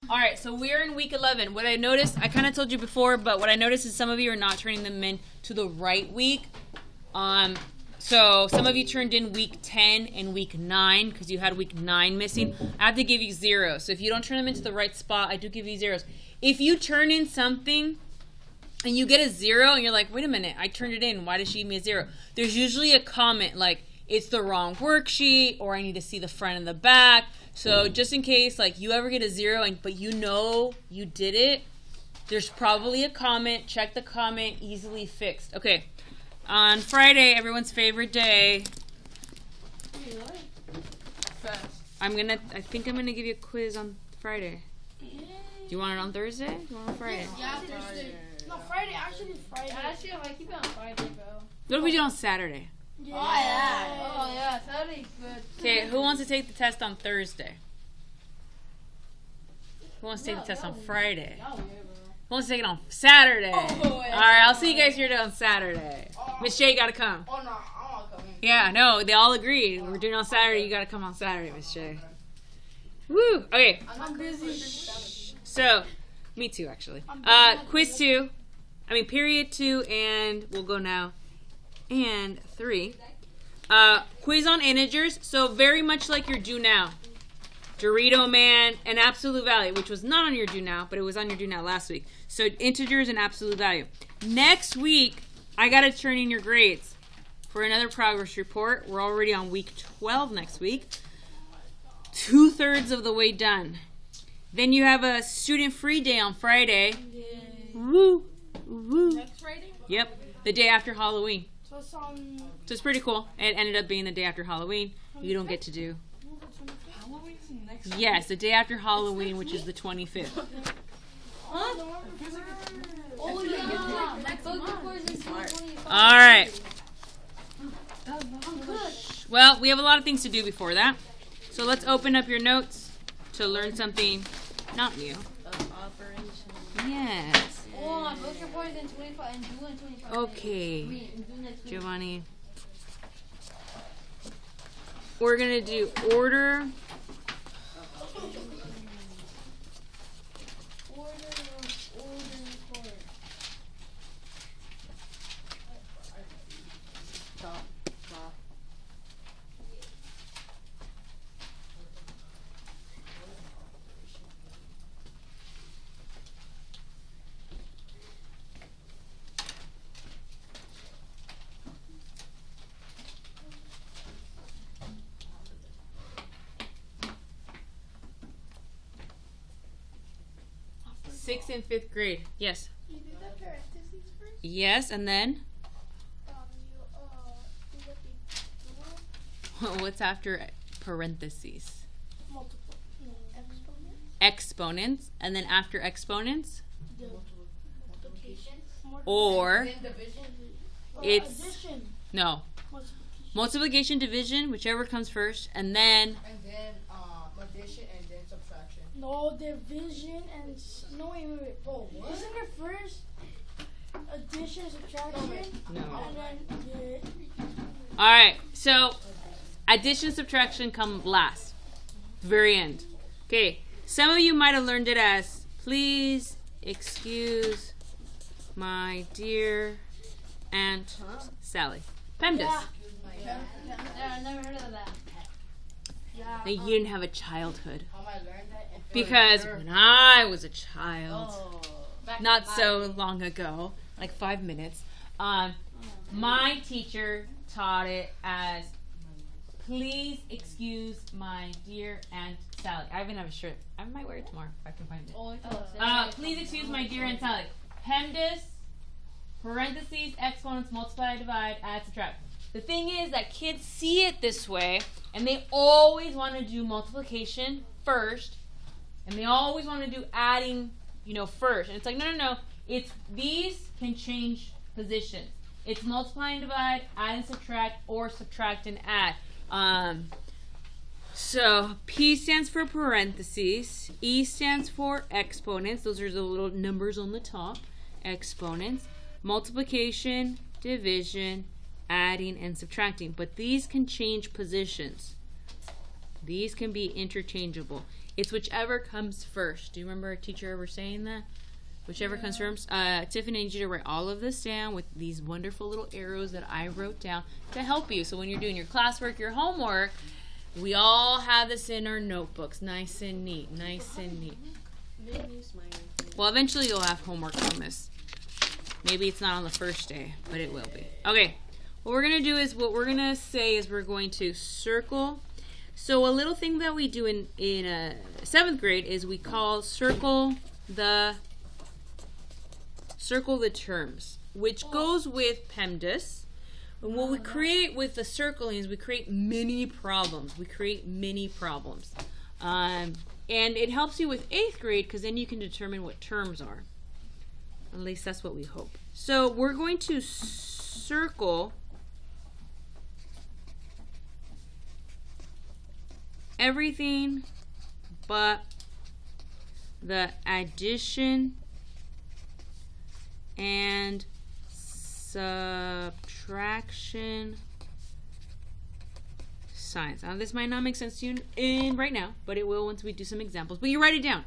All right, so we're in week 11. What I noticed, I kind of told you before, but what I noticed is some of you are not turning them in to the right week. So some of you turned in week 10 and week 9 because you had week 9 missing. I have to give you 0. So if you don't turn them into the right spot, I do give you 0s. If you turn in something and you get a 0 and you're like, wait a minute, I turned it in. Why did she give me a 0? There's usually a comment like, it's the wrong worksheet, or I need to see the front and the back. So just in case like you ever get a 0 but you know you did it, there's probably a comment. Check the comment, easily fixed. Okay. On Friday, everyone's favorite day. I think I'm gonna give you a quiz on Friday. Do you want it on Thursday? Do you want it on Friday? Yeah, Thursday. No, Friday. Actually, Friday. Actually, I keep it on Friday, bro. What if we do on Saturday? Yeah. Oh yeah, Saturday's good. Okay, who wants to take the test on Thursday? Who wants to take the test on Friday? Who wants to take it on Saturday? Alright, I'll see you guys here on Saturday. Miss J, you gotta come. Oh no, I want to come in. Yeah, no, they all agreed. We're doing it on Saturday. You gotta come on Saturday, Miss J. Woo! Okay. I'm busy. So, me too, actually. Quiz 2. Period 2, and we'll go now. And 3. Quiz on integers. So very much like your do now. Dorito Man and absolute value, which was not on your do now, but it was on your do now last week. So integers and absolute value. Next week, I got to turn in your grades for another progress report. We're already on week 12 next week. 2/3 of the way done. Then you have a student free day on Friday. Woo! Woo! Next Friday? Yep, the day after Halloween. So it's So it's pretty cool. It ended up being the day after Halloween. You don't get to do. Halloween's next. Yes, the day after Halloween, which is the 25th. Huh? Oh yeah, next month. Is 25. All right. Well, we have a lot of things to do before that. So let's open up your notes to learn something not new. Yes. Oh, book report is in 25 and due in 25. Okay. Giovanni. We're going to do order. Sixth and fifth grade. Yes. You did the parentheses first? Yes, and then? You do what they What's after parentheses? multiple. Exponents. Exponents, and then after exponents? Multiplication. Or it's Addition. no. Multiplication, division, whichever comes first, and then And then addition and then subtraction. No, division and no wait. Oh, what? Isn't it first addition, subtraction? no. And then All right. So addition, subtraction come last, very end. Okay. Some of you might have learned it as please excuse my dear Aunt Sally. PEMDAS. Yeah, I never heard of that. yeah. Now, you didn't have a childhood How I learned that? in because third when I was a child. Oh, back Not to so long ago, like 5 minutes. My teacher taught it as, please excuse my dear Aunt Sally. I even have a shirt. I might wear it tomorrow if I can find it. Please excuse my dear Aunt Sally. PEMDAS, parentheses, exponents, multiply, divide, add, subtract. The thing is that kids see it this way, and they always want to do multiplication first, and they always want to do adding, first. And it's like, no. It's these can change positions. It's multiply and divide, add and subtract, or subtract and add. So P stands for parentheses. E stands for exponents. Those are the little numbers on the top. Exponents. Multiplication, division, adding, and subtracting. But these can change positions. These can be interchangeable. It's whichever comes first. Do you remember a teacher ever saying that? Whichever comes first. Tiffany needs you to write all of this down with these wonderful little arrows that I wrote down to help you. So when you're doing your classwork, your homework, we all have this in our notebooks. Nice and neat. Nice and neat. Well, eventually you'll have homework on this. Maybe it's not on the first day, but it will be. Okay. What we're going to do is, what we're going to say is we're going to circle. So a little thing that we do in 7th grade is we call circle the terms, which goes with PEMDAS. And what we create with the circling is we create mini problems. And it helps you with 8th grade because then you can determine what terms are. At least that's what we hope. So we're going to circle everything but the addition and subtraction signs. Now this might not make sense to you right now, but it will once we do some examples. But you write it down.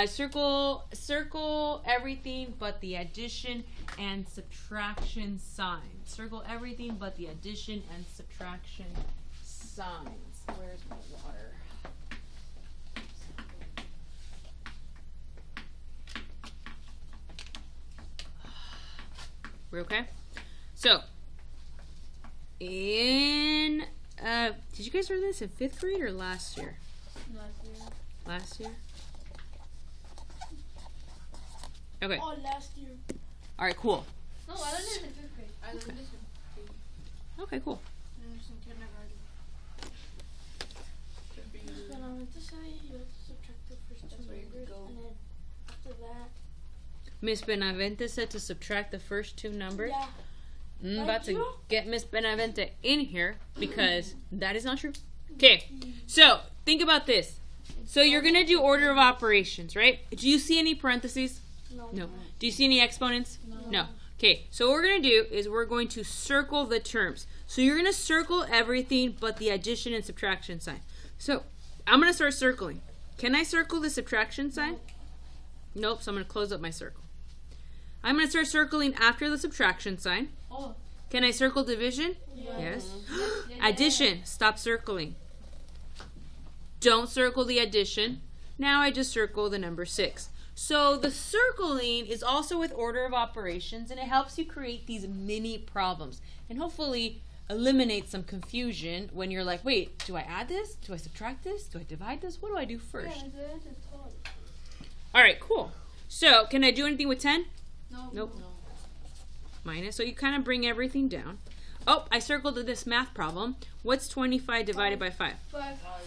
Circle everything but the addition and subtraction signs. Circle everything but the addition and subtraction signs. Where's my water? We're okay? So, did you guys learn this in 5th grade or last year? Last year? Okay. Oh, last year. All right, cool. No, I learned it in 5th grade. I learned this in 5th grade. Okay, cool. Then I went to say you have to subtract the first two numbers, and then after that. Miss Benavente said to subtract the first 2 numbers. Yeah. I'm about to get Miss Benavente in here because that is not true. Okay, so think about this. So you're going to do order of operations, right? Do you see any parentheses? No. Do you see any exponents? No. Okay, so what we're going to do is we're going to circle the terms. So you're going to circle everything but the addition and subtraction sign. So I'm going to start circling. Can I circle the subtraction sign? Nope, so I'm going to close up my circle. I'm going to start circling after the subtraction sign. Oh. Can I circle division? Yes. Addition, stop circling. Don't circle the addition. Now I just circle the number 6. So the circling is also with order of operations, and it helps you create these mini problems and hopefully eliminate some confusion when you're like, wait, do I add this? Do I subtract this? Do I divide this? What do I do first? All right, cool. So can I do anything with 10? No. Nope. Minus. So you kind of bring everything down. Oh, I circled this math problem. What's 25 divided by 5?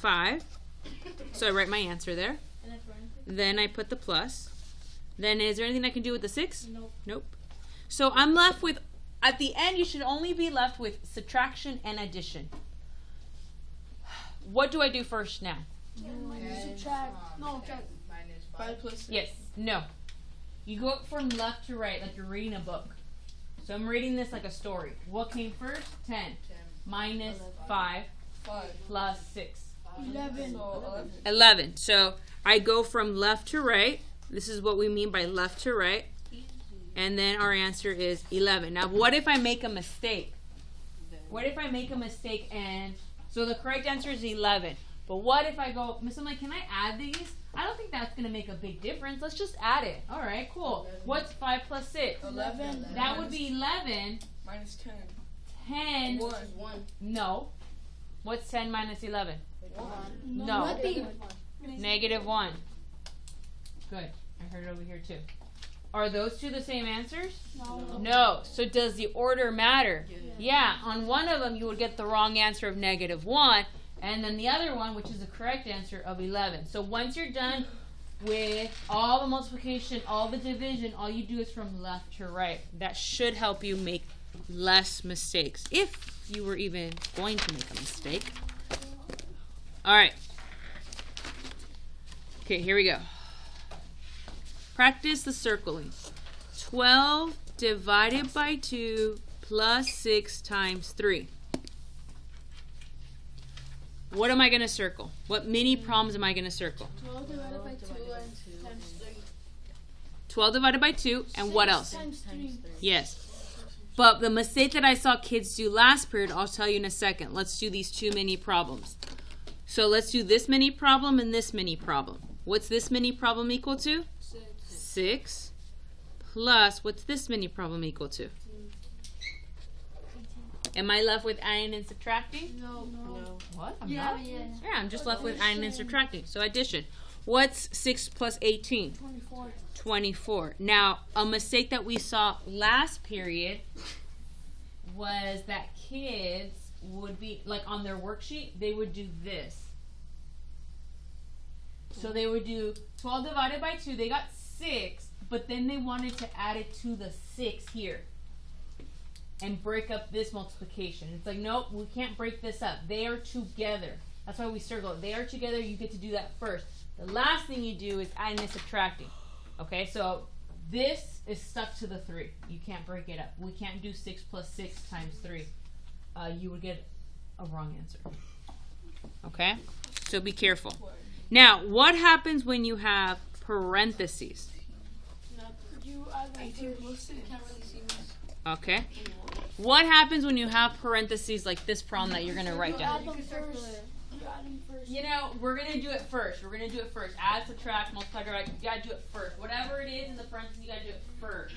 5. So I write my answer there. Then I put the plus. Then is there anything I can do with the 6? Nope. So I'm left with, at the end, you should only be left with subtraction and addition. What do I do first now? Subtract. No, subtract. Minus 5 plus 6. Yes. No. You go from left to right like you're reading a book. So I'm reading this like a story. What came first? 10. Minus 5 plus 6. 11. 11. So I go from left to right. This is what we mean by left to right. And then our answer is 11. Now, what if I make a mistake? What if I make a mistake and so the correct answer is 11. But what if I go, Miss Emily, can I add these? I don't think that's going to make a big difference. Let's just add it. All right, cool. What's 5 plus 6? 11. That would be 11. Minus 10. 10. 1. No. What's 10 minus 11? 1. No. Nothing. Negative 1. Good. I heard it over here too. Are those two the same answers? No. No. So does the order matter? Yeah. On one of them you would get the wrong answer of negative 1. And then the other one, which is the correct answer, of 11. So once you're done with all the multiplication, all the division, all you do is from left to right. That should help you make less mistakes, if you were even going to make a mistake. All right. Okay, here we go. Practice the circling. 12 divided by 2 plus 6 times 3. What am I going to circle? What mini problems am I going to circle? 12 divided by 2 and times 3. 12 divided by 2, and what else? Times 3. Yes. But the mistake that I saw kids do last period, I'll tell you in a second. Let's do these two mini problems. So let's do this mini problem and this mini problem. What's this mini problem equal to? 6 plus, what's this mini problem equal to? Am I left with adding and subtracting? No. What? Yeah. Yeah, I'm just left with adding and subtracting. So addition. What's 6 plus 18? 24. 24. Now, a mistake that we saw last period was that kids would be, like on their worksheet, they would do this. So they would do 12 divided by 2. They got 6, but then they wanted to add it to the 6 here and break up this multiplication. It's like, nope, we can't break this up. They are together. That's why we circle it. They are together. You get to do that first. The last thing you do is adding and subtracting. Okay, so this is stuck to the 3. You can't break it up. We can't do 6 plus 6 times 3. You would get a wrong answer. Okay, so be careful. Now, what happens when you have parentheses? You add them first. Okay. What happens when you have parentheses like this problem that you're going to write You add down? them first. You add them first. You know, we're going to do it first. We're going to do it first. Add, subtract, multiply, divide. You got to do it first. Whatever it is in the parentheses, you got to do it first.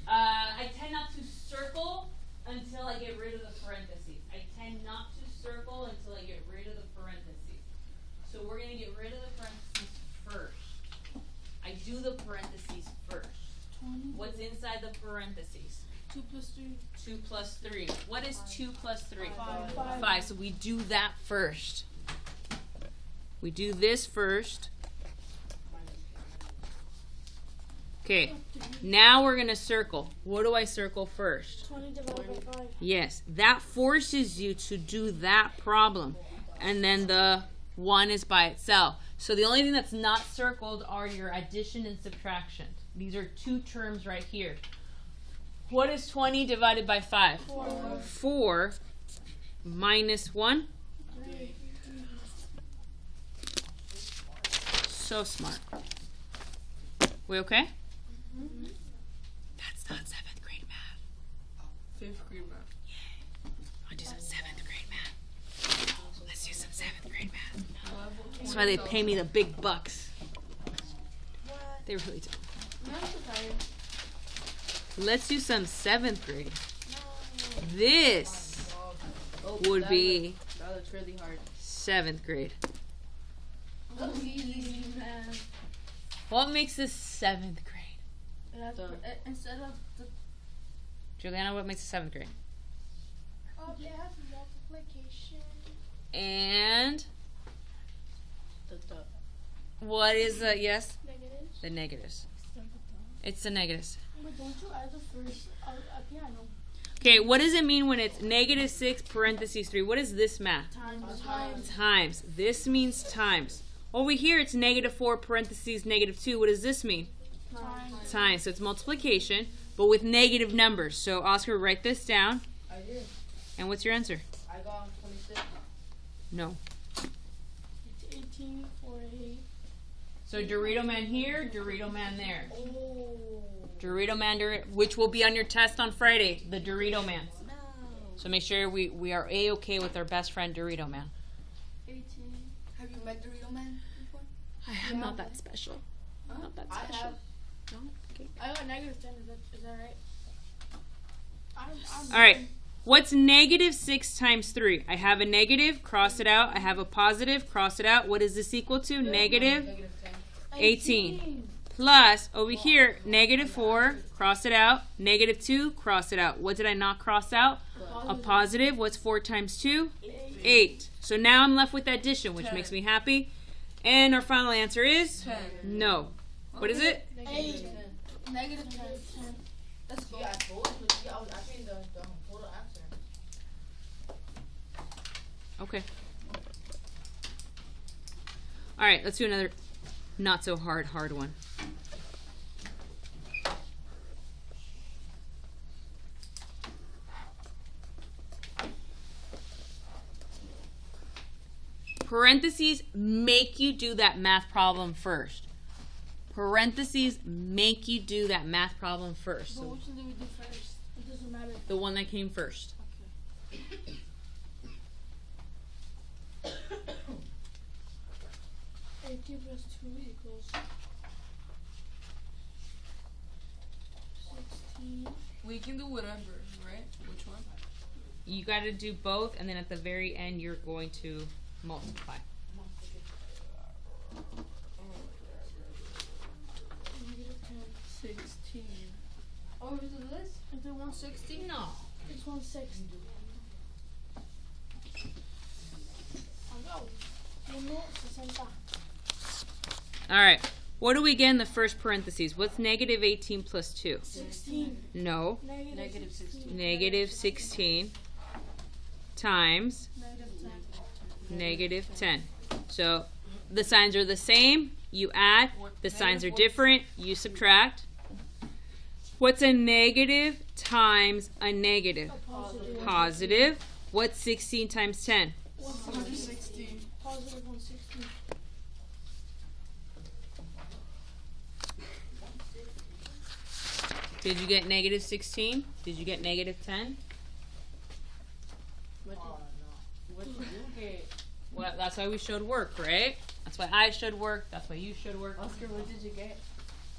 I tend not to circle until I get rid of the parentheses. I tend not to circle until I get rid of the parentheses. So we're going to get rid of the parentheses first. I do the parentheses first. 20. What's inside the parentheses? 2 plus 3. 2 plus 3. What is 2 plus 3? 5. 5. So we do that first. We do this first. Okay. Now we're going to circle. What do I circle first? 20 divided by 5. Yes. That forces you to do that problem. And then the 1 is by itself. So the only thing that's not circled are your addition and subtraction. These are two terms right here. What is 20 divided by 5? 4. 4 minus 1. 3. So smart. We okay? That's not 7th grade math. 5th grade math. I'll do some 7th grade math. Let's do some 7th grade math. That's why they pay me the big bucks. They really do. Let's do some 7th grade. This would be That looks really hard. 7th grade. Easy, man. What makes this 7th grade? Instead of the Juliana, what makes it 7th grade? They have multiplication. And what is the, yes? Negatives. The negatives. It's the negatives. But don't you add the first piano? Okay, what does it mean when it's negative 6 parentheses 3? What is this math? Times. Times. This means times. Over here, it's negative 4 parentheses negative 2. What does this mean? Times. Times. So it's multiplication, but with negative numbers. So Oscar, write this down. I did. And what's your answer? I got 26. No. It's 18 for 8. So Dorito Man here, Dorito Man there. Oh. Dorito Man, which will be on your test on Friday, the Dorito Man. So make sure we are A-okay with our best friend Dorito Man. 18. Have you met Dorito Man before? I'm not that special. Not that I special. have. No? Okay. I got negative 10. Is that right? I'm All right. What's negative 6 times 3? I have a negative, cross it out. I have a positive, cross it out. What is this equal to? Negative Negative 10. 18. Plus, over here, negative 4, cross it out. Negative 2, cross it out. What did I not cross out? A positive. What's 4 times 2? 8. So now I'm left with addition, which makes me happy. And our final answer is? 10. No. What is it? 8. Negative 10. Let's go. Yeah, I told you. Yeah, I was asking the total answer. Okay. All right, let's do another not so hard one. Parentheses make you do that math problem first. Parentheses make you do that math problem first. But So which one do we do first? It doesn't matter. the one that came first. 18 plus 2 equals 16. We can do whatever, right? Which one? You got to do both, and then at the very end, you're going to multiply. Negative 10. 16. Oh, we do this? Is it 160? No. It's 160. Uno, 60. All right. What do we get in the first parentheses? What's negative 18 plus 2? 16. No. Negative 16. Negative 16 times Negative 10. negative 10. So the signs are the same. You add. The signs are different. You subtract. What's a negative times a negative? Positive. Positive. What's 16 times 10? 116. Positive 116. Did you get negative 16? Did you get negative 10? What did you get? Well, that's why we showed work, right? That's why I showed work. That's why you showed work. Oscar, what did you get?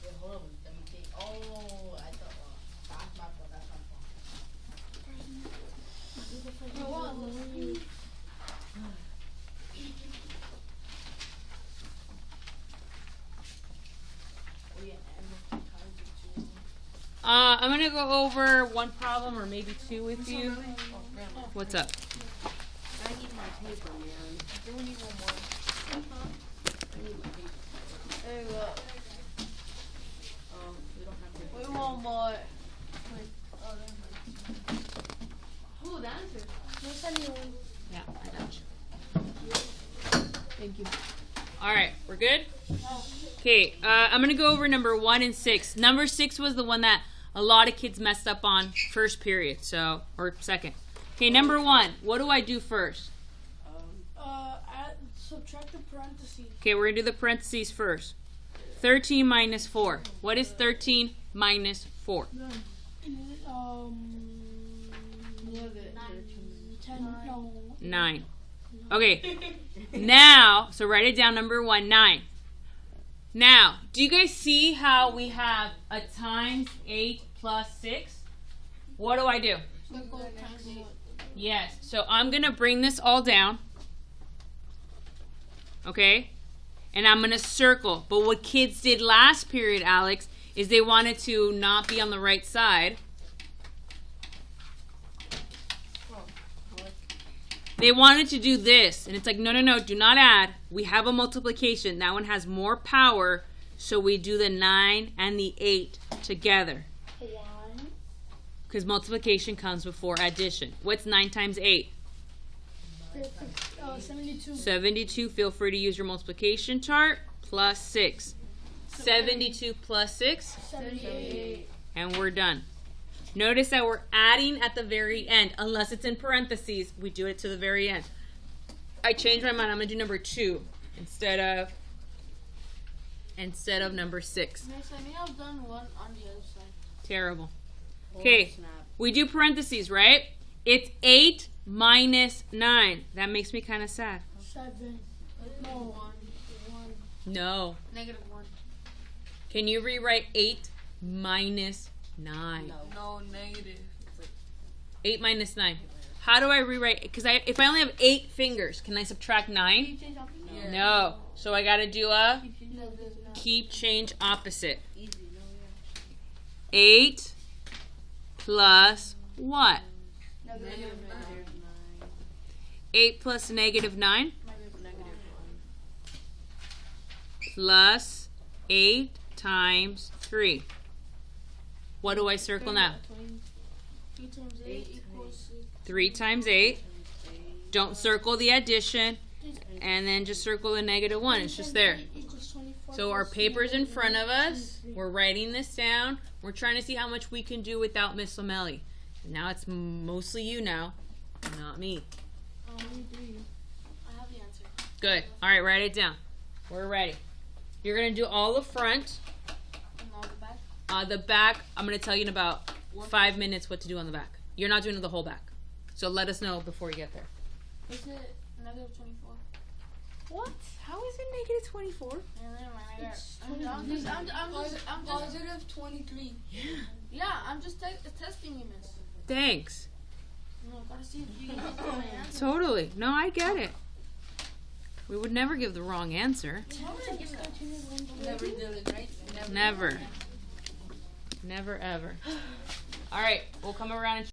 Wait, hold on. Let me think. Oh, I thought, that's my fault. That's my fault. Oh, yeah, and I'm gonna go over one problem or maybe two with you. oh, grandma. What's up? I need my paper, man. Do we need one more? I need my paper. There you go. We don't have paper. We want more. Oh, never mind. Who, the answer? Just anyone. Yeah, I got you. Thank you. All right, we're good? Okay, I'm gonna go over number 1 and 6. Number 6 was the one that a lot of kids messed up on first period, or second. Okay, number 1, what do I do first? Subtract the parentheses. Okay, we're gonna do the parentheses first. 13 minus 4. What is 13 minus 4? 10. No. 9. Okay, now, so write it down, number 1, 9. Now, do you guys see how we have a times 8 plus 6? What do I do? Yes, so I'm going to bring this all down. Okay? And I'm going to circle. But what kids did last period, Alex, is they wanted to not be on the right side. They wanted to do this, and it's like, no, no, no, do not add. We have a multiplication. That one has more power, so we do the 9 and the 8 together. Why? Because multiplication comes before addition. What's 9 times 8? 72. 72. Feel free to use your multiplication chart. Plus 6. 72 plus 6. 78. And we're done. Notice that we're adding at the very end. Unless it's in parentheses, we do it to the very end. I changed my mind. I'm going to do number 2 instead of number 6. Next, I think I've done one on the other side. Terrible. Okay, we do parentheses, right? It's 8 minus 9. That makes me kind of sad. 7. No. 1. No. Negative 1. Can you rewrite 8 minus 9? No, negative. 8 minus 9. How do I rewrite? Because if I only have 8 fingers, can I subtract 9? Yeah. No. So I got to do a keep change opposite. 8 plus what? Negative 8 plus negative 9 9. plus 8 times 3. What do I circle now? 3 times 8 equals 6. 3 times 8. Don't circle the addition. And then just circle the negative 1. It's just there. So our paper's in front of us. We're writing this down. We're trying to see how much we can do without Miss Lamelli. Now it's mostly you now, not me. I have the answer. Good. All right, write it down. We're ready. You're gonna do all the front. And all the back. The back, I'm gonna tell you in about 5 minutes what to do on the back. You're not doing the whole back. So let us know before you get there. Is it negative 24? What? How is it negative 24? I'm positive 23. Yeah, I'm just testing you, miss. Thanks. No, gotta see if you get the right answer. Totally. No, I get it. We would never give the wrong answer. Never did it, right? Never. Never ever. All right, we'll come around and